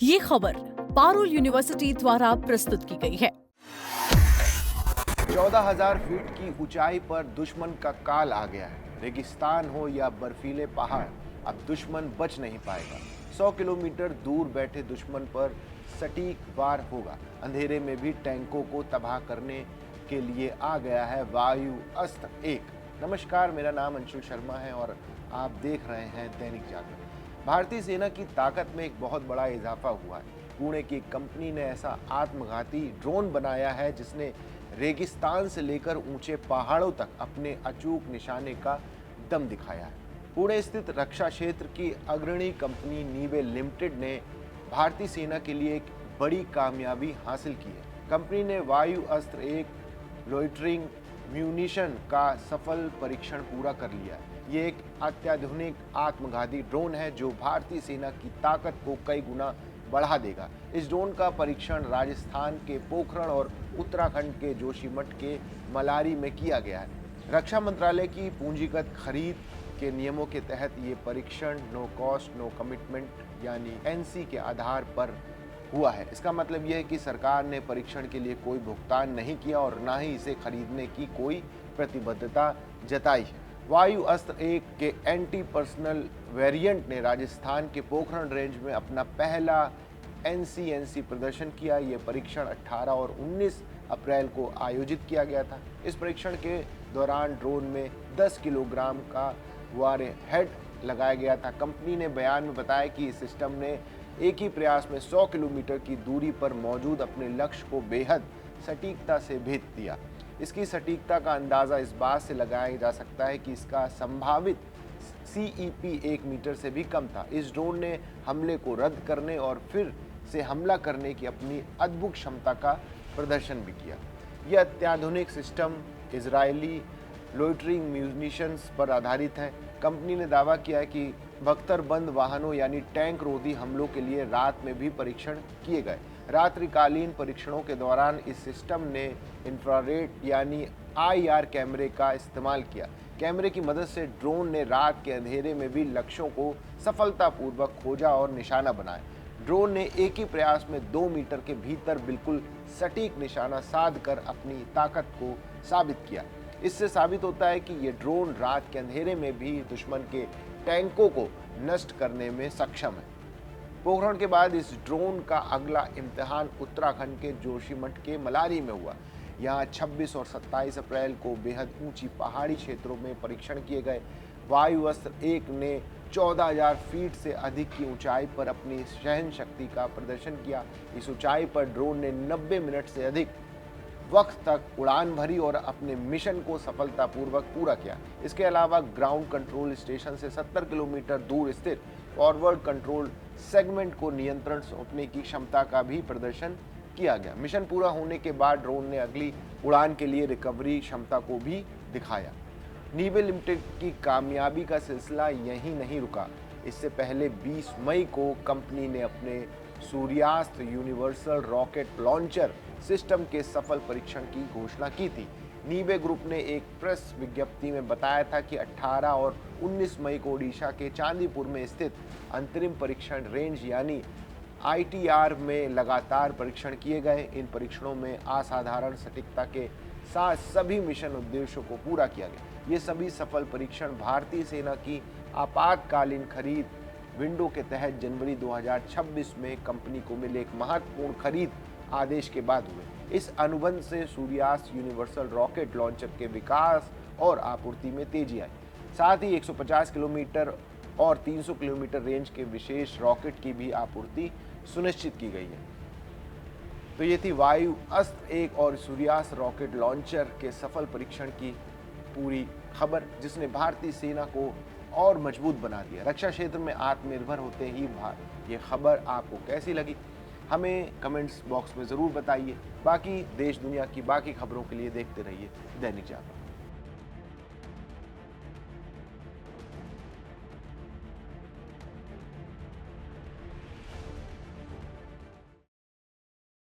ये खबर पारुल यूनिवर्सिटी द्वारा प्रस्तुत की गई है। 14,000 फीट की ऊंचाई पर दुश्मन का काल आ गया है। रेगिस्तान हो या बर्फीले पहाड़, अब दुश्मन बच नहीं पाएगा। 100 किलोमीटर दूर बैठे दुश्मन पर सटीक वार होगा। अंधेरे में भी टैंकों को तबाह करने के लिए आ गया है वायु अस्त्र 1। नमस्कार, मेरा नाम अंशुल शर्मा है और आप देख रहे हैं दैनिक जागरण। भारतीय सेना की ताकत में एक बहुत बड़ा इजाफा हुआ है। पुणे की कंपनी ने ऐसा आत्मघाती ड्रोन बनाया है जिसने रेगिस्तान से लेकर ऊंचे पहाड़ों तक अपने अचूक निशाने का दम दिखाया है। पुणे स्थित रक्षा क्षेत्र की अग्रणी कंपनी नीवे लिमिटेड ने भारतीय सेना के लिए एक बड़ी कामयाबी हासिल की है। कंपनी ने वायु अस्त्र 1 लोइटरिंग म्यूनिशन का सफल परीक्षण पूरा कर लिया है। ये एक अत्याधुनिक आत्मघाती ड्रोन है जो भारतीय सेना की ताकत को कई गुना बढ़ा देगा। इस ड्रोन का परीक्षण राजस्थान के पोखरण और उत्तराखंड के जोशीमठ के मलारी में किया गया है। रक्षा मंत्रालय की पूंजीगत खरीद के नियमों के तहत ये परीक्षण नो कॉस्ट नो कमिटमेंट यानी एनसी के आधार पर हुआ है। इसका मतलब यह है कि सरकार ने परीक्षण के लिए कोई भुगतान नहीं किया और ना ही इसे खरीदने की कोई प्रतिबद्धता जताई है। वायु अस्त्र 1 के एंटी पर्सनल वेरिएंट ने राजस्थान के पोखरण रेंज में अपना पहला एनसी प्रदर्शन किया। यह परीक्षण 18 और 19 अप्रैल को आयोजित किया गया था। इस परीक्षण के दौरान ड्रोन में 10 किलोग्राम का वार हेड लगाया गया था। कंपनी ने बयान में बताया कि इस सिस्टम ने एक ही प्रयास में 100 किलोमीटर की दूरी पर मौजूद अपने लक्ष्य को बेहद सटीकता से भेद दिया। इसकी सटीकता का अंदाज़ा इस बात से लगाया जा सकता है कि इसका संभावित CEP 1 मीटर से भी कम था। इस ड्रोन ने हमले को रद्द करने और फिर से हमला करने की अपनी अद्भुत क्षमता का प्रदर्शन भी किया। यह अत्याधुनिक सिस्टम इजरायली लोइटरिंग म्यूनिशंस पर आधारित है। कंपनी ने दावा किया है कि बख्तरबंद वाहनों यानी टैंक रोधी हमलों के लिए रात में भी परीक्षण किए गए। रात्रिकालीन परीक्षणों के दौरान इस सिस्टम ने इंफ्रारेड यानी IR कैमरे का इस्तेमाल किया। कैमरे की मदद से ड्रोन ने रात के अंधेरे में भी लक्ष्यों को सफलतापूर्वक खोजा और निशाना बनाया। ड्रोन ने एक ही प्रयास में 2 मीटर के भीतर बिल्कुल सटीक निशाना साध कर अपनी ताकत को साबित किया। इससे साबित होता है कि ये ड्रोन रात के अंधेरे में भी दुश्मन के टैंकों को नष्ट करने में सक्षम है। पोखरण के बाद इस ड्रोन का अगला इम्तिहान उत्तराखंड के जोशीमठ के मलारी में हुआ। यहाँ 26 और 27 अप्रैल को बेहद ऊंची पहाड़ी क्षेत्रों में परीक्षण किए गए। वायु अस्त्र 1 ने 14,000 फीट से अधिक की ऊंचाई पर अपनी सहन शक्ति का प्रदर्शन किया। इस ऊंचाई पर ड्रोन ने 90 मिनट से अधिक वक्त तक उड़ान भरी और अपने मिशन को सफलतापूर्वक पूरा किया। इसके अलावा ग्राउंड कंट्रोल स्टेशन से 70 किलोमीटर दूर स्थित फॉरवर्ड कंट्रोल सेगमेंट को नियंत्रण सौंपने की क्षमता का भी प्रदर्शन किया गया। मिशन पूरा होने के बाद ड्रोन ने अगली उड़ान के लिए रिकवरी क्षमता को भी दिखाया। नीवे लिमिटेड की कामयाबी का सिलसिला यहीं नहीं रुका। इससे पहले 20 मई को कंपनी ने अपने सूर्यास्त यूनिवर्सल रॉकेट लॉन्चर सिस्टम के सफल परीक्षण की घोषणा की थी। नीवे ग्रुप ने एक प्रेस विज्ञप्ति में बताया था कि 18 और 19 मई को ओडिशा के चांदीपुर में स्थित अंतरिम परीक्षण रेंज यानी ITR में लगातार परीक्षण किए गए। इन परीक्षणों में असाधारण सटीकता के साथ सभी मिशन उद्देश्यों को पूरा किया गया। ये सभी सफल परीक्षण भारतीय सेना की आपातकालीन खरीद विंडो के तहत जनवरी 2026 में कंपनी को मिले एक महत्वपूर्ण खरीद आदेश के बाद हुए। इस अनुबंध से सूर्यास्त यूनिवर्सल रॉकेट लॉन्चर के विकास और आपूर्ति में तेजी आई। साथ ही 150 किलोमीटर और 300 किलोमीटर रेंज के विशेष रॉकेट की भी आपूर्ति सुनिश्चित की गई है। तो ये थी वायु अस्त्र 1 और सूर्यास्त रॉकेट लॉन्चर के सफल परीक्षण की पूरी खबर, जिसने भारतीय सेना को और मजबूत बना दिया। रक्षा क्षेत्र में आत्मनिर्भर होते ही ये खबर आपको कैसी लगी, हमें कमेंट्स बॉक्स में ज़रूर बताइए। बाकी देश दुनिया की बाकी खबरों के लिए देखते रहिए दैनिक जागरण।